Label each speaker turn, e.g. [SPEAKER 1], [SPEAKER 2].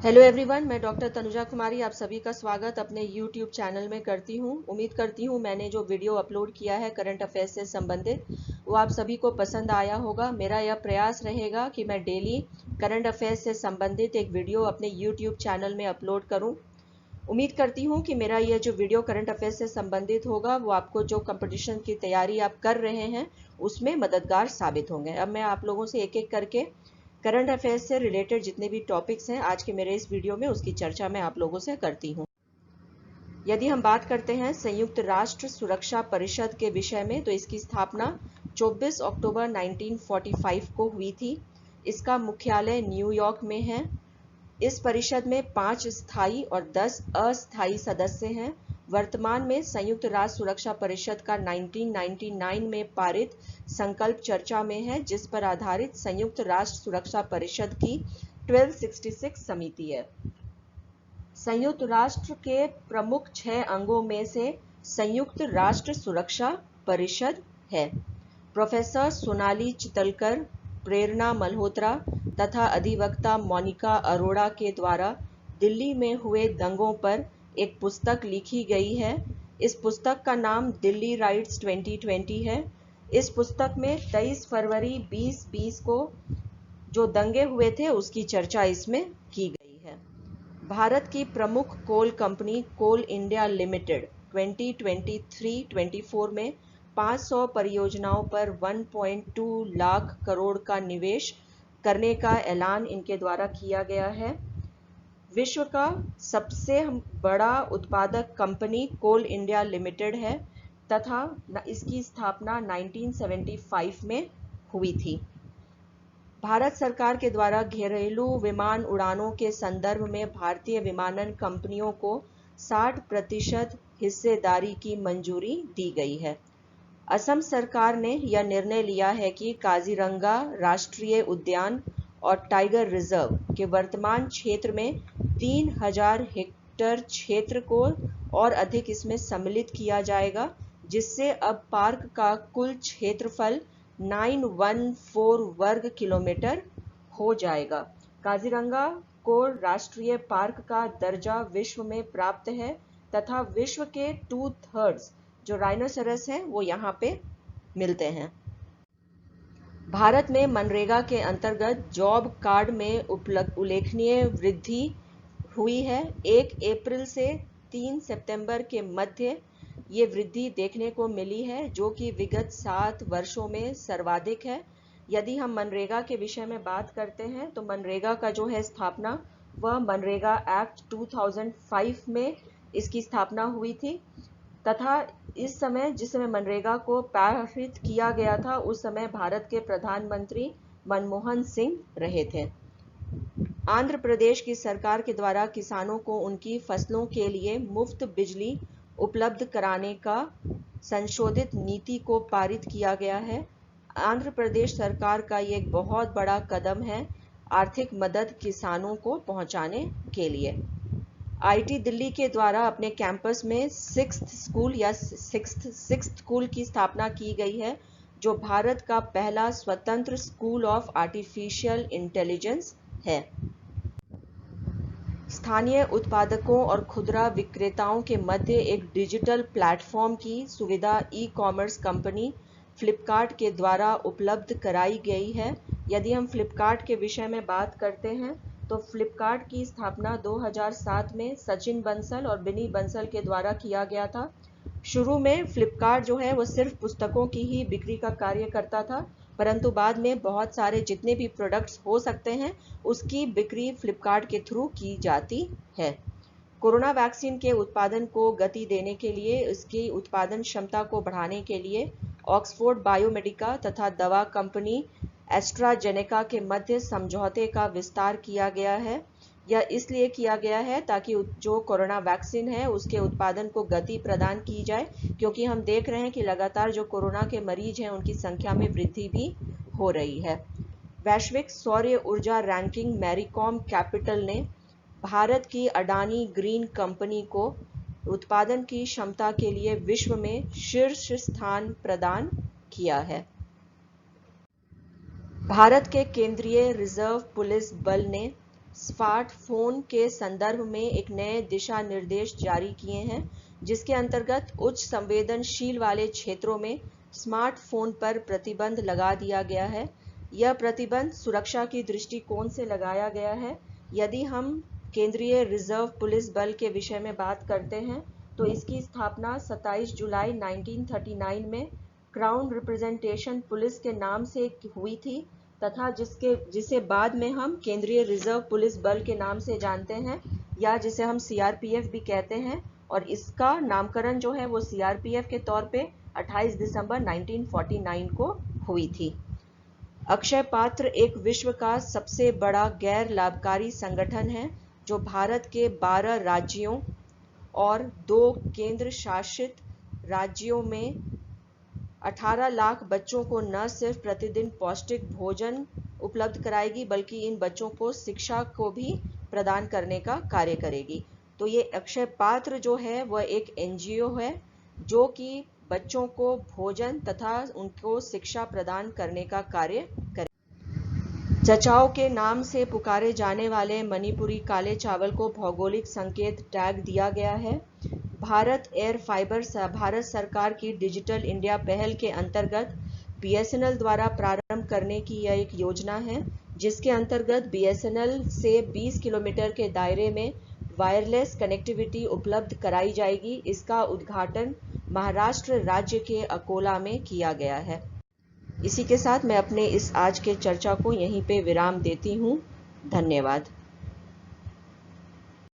[SPEAKER 1] Hello everyone, मैं doctor Tanuja कुमारी आप सभी का स्वागत अपने यूट्यूब चैनल में करती हूँ। उम्मीद करती हूँ मैंने जो वीडियो अपलोड किया है करंट अफेयर्स से संबंधित वो आप सभी को पसंद आया होगा। मेरा यह प्रयास रहेगा कि मैं डेली करंट अफेयर्स से संबंधित एक वीडियो अपने यूट्यूब चैनल में अपलोड करूँ। उम्मीद करती हूँ कि मेरा यह जो वीडियो करंट अफेयर्स से संबंधित होगा वो आपको जो कंपटीशन की तैयारी आप कर रहे हैं उसमें मददगार साबित होंगे। अब मैं आप लोगों से एक एक करके करंट अफेयर्स से रिलेटेड जितने भी टॉपिक्स हैं आज के मेरे इस वीडियो में उसकी चर्चा मैं आप लोगों से करती हूँ। यदि हम बात करते हैं संयुक्त राष्ट्र सुरक्षा परिषद के विषय में तो इसकी स्थापना 24 अक्टूबर 1945 को हुई थी। इसका मुख्यालय न्यूयॉर्क में है। इस परिषद में 5 स्थायी और 10 अस्थायी सदस्य हैं। वर्तमान में संयुक्त राष्ट्र सुरक्षा परिषद का 1999 में पारित संकल्प चर्चा में है, जिस पर आधारित संयुक्त राष्ट्र सुरक्षा परिषद की 1266 समिति है। संयुक्त राष्ट्र के प्रमुख 6 अंगों में से संयुक्त राष्ट्र सुरक्षा परिषद है। प्रोफेसर सोनाली चितलकर, प्रेरणा मल्होत्रा तथा अधिवक्ता मोनिका अरोड़ा के द्वारा दिल्ली में हुए दंगों पर एक पुस्तक लिखी गई है। इस पुस्तक का नाम दिल्ली राइट्स 2020 है। इस पुस्तक में 23 फरवरी 2020 को जो दंगे हुए थे उसकी चर्चा इसमें की गई है। भारत की प्रमुख कोल कंपनी कोल इंडिया लिमिटेड 2023-24 में 500 परियोजनाओं पर 1.2 लाख करोड़ का निवेश करने का ऐलान इनके द्वारा किया गया है। विश्व का सबसे बड़ा उत्पादक कंपनी कोल इंडिया लिमिटेड है तथा इसकी स्थापना 1975 में हुई थी। भारत सरकार के द्वारा घरेलू विमान उड़ानों के संदर्भ में भारतीय विमानन कंपनियों को 60% हिस्सेदारी की मंजूरी दी गई है। असम सरकार ने यह निर्णय लिया है कि काजीरंगा राष्ट्रीय उद्यान और टाइगर रिजर्व के वर्तमान क्षेत्र में 3000 हेक्टेयर क्षेत्र को और अधिक इसमें सम्मिलित किया जाएगा, जिससे अब पार्क का कुल क्षेत्रफल 914 वर्ग किलोमीटर हो जाएगा। काजीरंगा को राष्ट्रीय पार्क का दर्जा विश्व में प्राप्त है तथा विश्व के 2/3 जो राइनोसेरस हैं वो यहाँ पे मिलते हैं। भारत में मनरेगा के अंतर्गत जॉब कार्ड में उल्लेखनीय वृद्धि हुई है। 1 अप्रैल से 3 सितंबर के मध्य ये वृद्धि देखने को मिली है, जो कि विगत 7 वर्षों में सर्वाधिक है। यदि हम मनरेगा के विषय में बात करते हैं तो मनरेगा का जो है स्थापना वह मनरेगा एक्ट 2005 में इसकी स्थापना हुई थी तथा इस समय जिस समय मनरेगा को पारित किया गया था उस समय भारत के प्रधानमंत्री मनमोहन सिंह रहे थे। आंध्र प्रदेश की सरकार के द्वारा किसानों को उनकी फसलों के लिए मुफ्त बिजली उपलब्ध कराने का संशोधित नीति को पारित किया गया है। आंध्र प्रदेश सरकार का ये एक बहुत बड़ा कदम है आर्थिक मदद किसानों को पहुंचाने के लिए। आईटी दिल्ली के द्वारा अपने कैंपस में 6th स्कूल की स्थापना की गई है, जो भारत का पहला स्वतंत्र स्कूल ऑफ आर्टिफिशियल इंटेलिजेंस है। स्थानीय उत्पादकों और खुदरा विक्रेताओं के मध्य एक डिजिटल प्लेटफॉर्म की सुविधा ई-कॉमर्स कंपनी फ्लिपकार्ट के द्वारा उपलब्ध कराई गई है। यदि हम फ्लिपकार्ट के विषय में बात करते हैं तो फ्लिपकार्ट की स्थापना 2007 में सचिन बंसल और बिनी बंसल के द्वारा किया गया था। शुरू में फ्लिपकार्ट जो है वो सिर्फ पुस्तकों की ही बिक्री का कार्य करता था, परंतु बाद में बहुत सारे जितने भी प्रोडक्ट्स हो सकते हैं उसकी बिक्री फ्लिपकार्ट के थ्रू की जाती है। कोरोना वैक्सीन के उत्पादन को गति देने के लिए इसकी उत्पादन क्षमता को बढ़ाने के लिए ऑक्सफोर्ड बायोमेडिका तथा दवा कंपनी एस्ट्राजेनेका के मध्य समझौते का विस्तार किया गया है। यह इसलिए किया गया है ताकि जो कोरोना वैक्सीन है उसके उत्पादन को गति प्रदान की जाए, क्योंकि हम देख रहे हैं कि लगातार जो कोरोना के मरीज हैं उनकी संख्या में वृद्धि भी हो रही है। वैश्विक सौर ऊर्जा रैंकिंग मैरीकॉम कैपिटल ने भारत की अडानी ग्रीन कंपनी को उत्पादन की क्षमता के लिए विश्व में शीर्ष स्थान प्रदान किया है। भारत के केंद्रीय रिजर्व पुलिस बल ने स्मार्टफोन के संदर्भ में एक नए दिशा निर्देश जारी किए हैं, जिसके अंतर्गत उच्च संवेदनशील वाले क्षेत्रों में स्मार्टफोन पर प्रतिबंध लगा दिया गया है। यह प्रतिबंध सुरक्षा की दृष्टिकोण से लगाया गया है। यदि हम केंद्रीय रिजर्व पुलिस बल के विषय में बात करते हैं तो इसकी स्थापना 27 जुलाई 1939 में क्राउन रिप्रेजेंटेशन पुलिस के नाम से हुई थी तथा जिसे बाद में हम केंद्रीय रिजर्व पुलिस बल के नाम से जानते हैं, या जिसे हम सीआरपीएफ भी कहते हैं, और इसका नामकरण जो है वो सीआरपीएफ के तौर पे 28 दिसंबर 1949 को हुई थी। अक्षय पात्र एक विश्व का सबसे बड़ा गैर लाभकारी संगठन है जो भारत के 12 राज्यों और 2 केंद्र शासित राज्यों में 18 लाख बच्चों को न सिर्फ प्रतिदिन पौष्टिक भोजन उपलब्ध कराएगी बल्कि इन बच्चों को शिक्षा को भी प्रदान करने का कार्य करेगी। तो ये अक्षय पात्र जो है वह एक एनजीओ है जो कि बच्चों को भोजन तथा उनको शिक्षा प्रदान करने का कार्य करे। चचाओ के नाम से पुकारे जाने वाले मणिपुरी काले चावल को भौगोलिक संकेत टैग दिया गया है। भारत एयर फाइबर भारत सरकार की डिजिटल इंडिया पहल के अंतर्गत बीएसएनएल द्वारा प्रारंभ करने की यह एक योजना है, जिसके अंतर्गत बीएसएनएल से 20 किलोमीटर के दायरे में वायरलेस कनेक्टिविटी उपलब्ध कराई जाएगी। इसका उद्घाटन महाराष्ट्र राज्य के अकोला में किया गया है। इसी के साथ मैं अपने इस आज के चर्चा को यहीं पे विराम देती हूँ। धन्यवाद।